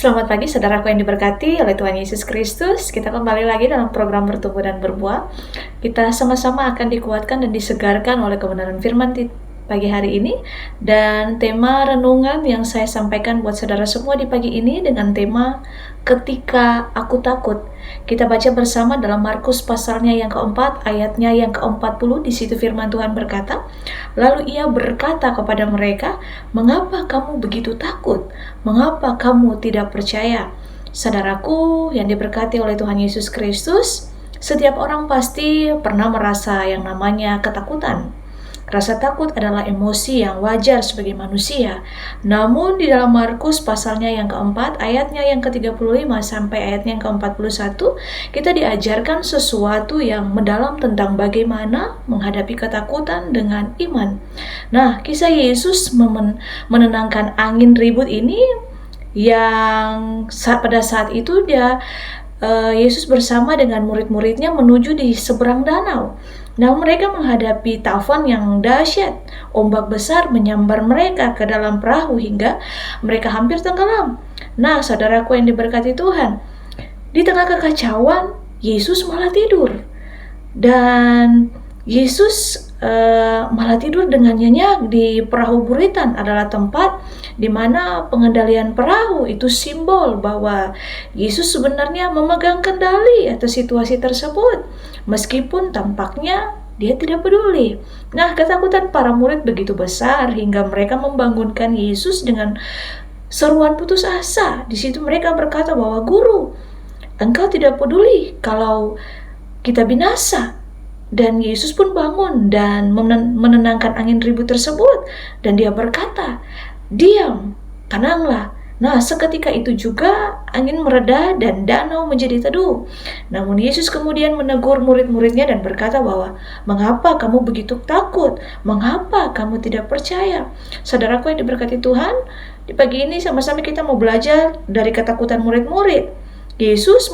Selamat pagi saudaraku yang diberkati oleh Tuhan Yesus Kristus. Kita kembali lagi dalam program bertumbuh dan berbuah. Kita sama-sama akan dikuatkan dan disegarkan oleh kebenaran firman di pagi hari ini. Dan tema renungan yang saya sampaikan buat saudara semua di pagi ini dengan tema Ketika Aku Takut. Kita baca bersama dalam Markus pasalnya yang keempat, ayatnya yang ke-40. Di situ firman Tuhan berkata, "Lalu ia berkata kepada mereka, 'Mengapa kamu begitu takut? Mengapa kamu tidak percaya?'" Saudaraku yang diberkati oleh Tuhan Yesus Kristus, setiap orang pasti pernah merasa yang namanya ketakutan. Rasa takut adalah emosi yang wajar sebagai manusia. Namun di dalam Markus pasalnya yang keempat, ayatnya yang ke-35 sampai ayatnya yang ke-41, kita diajarkan sesuatu yang mendalam tentang bagaimana menghadapi ketakutan dengan iman. Nah, kisah Yesus menenangkan angin ribut ini yang pada saat itu Yesus bersama dengan murid-muridnya menuju di seberang danau. Nah, mereka menghadapi taufan yang dahsyat. Ombak besar menyambar mereka ke dalam perahu hingga mereka hampir tenggelam. Nah, saudaraku yang diberkati Tuhan, di tengah kekacauan, Yesus malah tidur. Dan Yesus malah tidur dengan nyenyak di perahu buritan. Adalah tempat di mana pengendalian perahu itu simbol bahwa Yesus sebenarnya memegang kendali atas situasi tersebut, meskipun tampaknya dia tidak peduli. Nah, ketakutan para murid begitu besar hingga mereka membangunkan Yesus dengan seruan putus asa. Di situ mereka berkata bahwa, "Guru, Engkau tidak peduli kalau kita binasa." Dan Yesus pun bangun dan menenangkan angin ribut tersebut. Dan dia berkata, "Diam, tenanglah." Nah, seketika itu juga angin mereda dan danau menjadi teduh. Namun Yesus kemudian menegur murid-muridnya dan berkata bahwa, "Mengapa kamu begitu takut? Mengapa kamu tidak percaya?" Saudaraku yang diberkati Tuhan, di pagi ini sama-sama kita mau belajar dari ketakutan murid-murid. Yesus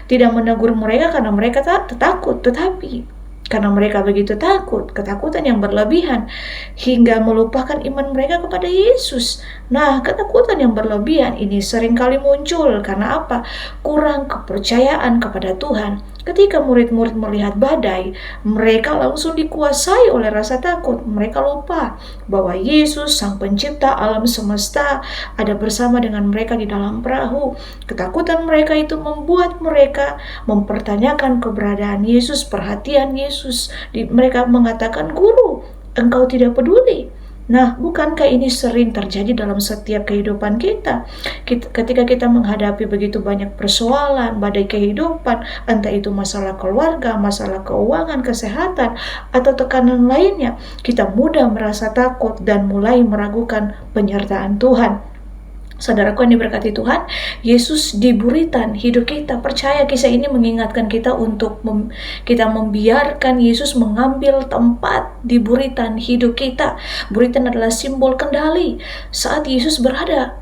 tidak menegur mereka karena mereka takut, tetapi karena mereka begitu takut, ketakutan yang berlebihan hingga melupakan iman mereka kepada Yesus. Nah, ketakutan yang berlebihan ini seringkali muncul karena apa? Kurang kepercayaan kepada Tuhan. Ketika murid-murid melihat badai, mereka langsung dikuasai oleh rasa takut. Mereka lupa bahwa Yesus, Sang Pencipta alam semesta, ada bersama dengan mereka di dalam perahu. Ketakutan mereka itu membuat mereka mempertanyakan keberadaan Yesus, perhatian Yesus. Mereka mengatakan, "Guru, Engkau tidak peduli." Nah, bukankah ini sering terjadi dalam setiap kehidupan kita? Ketika kita menghadapi begitu banyak persoalan, badai kehidupan, entah itu masalah keluarga, masalah keuangan, kesehatan, atau tekanan lainnya, kita mudah merasa takut dan mulai meragukan penyertaan Tuhan. Saudaraku yang diberkati Tuhan, Yesus di buritan hidup kita. Percaya kisah ini mengingatkan kita untuk kita membiarkan Yesus mengambil tempat di buritan hidup kita. Buritan adalah simbol kendali. Saat Yesus berada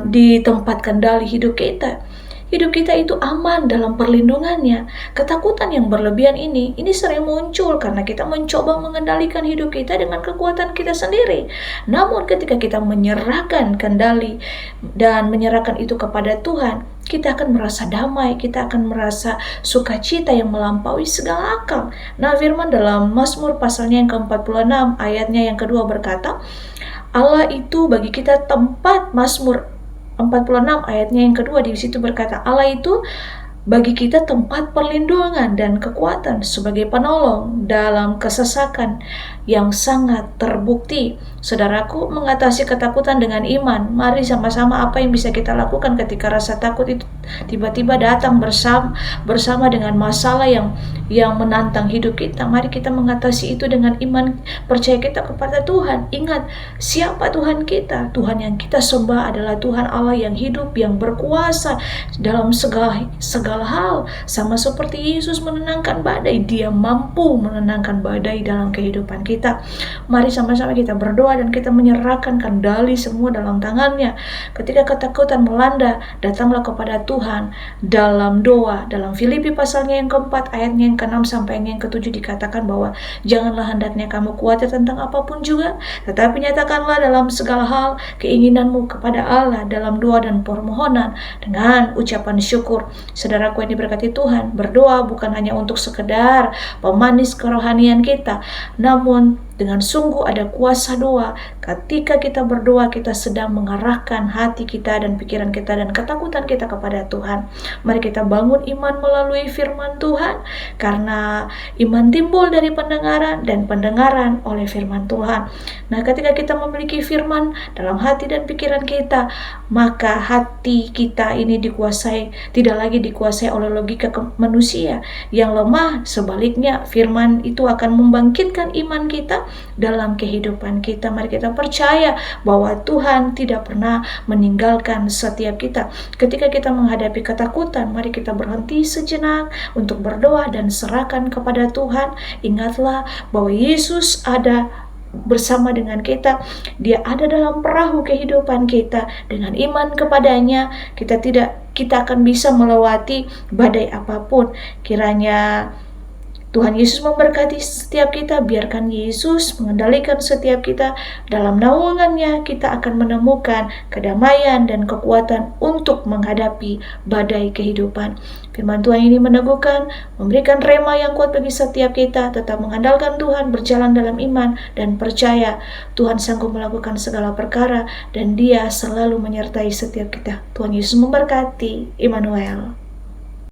di tempat kendali hidup kita itu aman dalam perlindungannya. Ketakutan yang berlebihan ini sering muncul karena kita mencoba mengendalikan hidup kita dengan kekuatan kita sendiri. Namun ketika kita menyerahkan kendali dan menyerahkan itu kepada Tuhan, kita akan merasa damai, kita akan merasa sukacita yang melampaui segala akal. Nah, firman dalam Mazmur pasalnya yang ke-46 ayatnya yang kedua berkata, Allah itu bagi kita tempat. Mazmur 46 ayatnya yang kedua di situ berkata, Allah itu bagi kita tempat perlindungan dan kekuatan sebagai penolong dalam kesesakan yang sangat terbukti. Saudaraku, mengatasi ketakutan dengan iman. Mari sama-sama apa yang bisa kita lakukan ketika rasa takut itu tiba-tiba datang bersama dengan masalah yang menantang hidup kita. Mari kita mengatasi itu dengan iman, percaya kita kepada Tuhan. Ingat, siapa Tuhan kita? Tuhan yang kita sembah adalah Tuhan Allah yang hidup, yang berkuasa dalam segala segala hal. Sama seperti Yesus menenangkan badai, Dia mampu menenangkan badai dalam kehidupan kita. Mari sama-sama kita berdoa dan kita menyerahkan kendali semua dalam tangan-Nya. Ketika ketakutan melanda, datanglah kepada Tuhan dalam doa. Dalam Filipi pasalnya yang keempat, ayatnya yang ke-6 sampai yang ke-7 dikatakan bahwa janganlah hendaknya kamu khawatir tentang apapun juga, tetapi nyatakanlah dalam segala hal keinginanmu kepada Allah dalam doa dan permohonan dengan ucapan syukur. Saudaraku yang diberkati Tuhan, berdoa bukan hanya untuk sekedar pemanis kerohanian kita, namun dengan sungguh ada kuasa doa. Ketika kita berdoa, kita sedang mengarahkan hati kita dan pikiran kita dan ketakutan kita kepada Tuhan. Mari kita bangun iman melalui firman Tuhan, karena iman timbul dari pendengaran dan pendengaran oleh firman Tuhan. Nah, ketika kita memiliki firman dalam hati dan pikiran kita, maka hati kita ini tidak lagi dikuasai oleh logika manusia yang lemah. Sebaliknya, firman itu akan membangkitkan iman kita dalam kehidupan kita. Mari kita percaya bahwa Tuhan tidak pernah meninggalkan setiap kita. Ketika kita menghadapi ketakutan, mari kita berhenti sejenak untuk berdoa dan serahkan kepada Tuhan. Ingatlah bahwa Yesus ada bersama dengan kita. Dia ada dalam perahu kehidupan kita. Dengan iman kepadanya, kita akan bisa melewati badai apapun. Kiranya Tuhan Yesus memberkati setiap kita. Biarkan Yesus mengendalikan setiap kita. Dalam naungannya kita akan menemukan kedamaian dan kekuatan untuk menghadapi badai kehidupan. Firman Tuhan ini meneguhkan, memberikan rema yang kuat bagi setiap kita. Tetap mengandalkan Tuhan, berjalan dalam iman, dan percaya Tuhan sanggup melakukan segala perkara, dan Dia selalu menyertai setiap kita. Tuhan Yesus memberkati. Immanuel.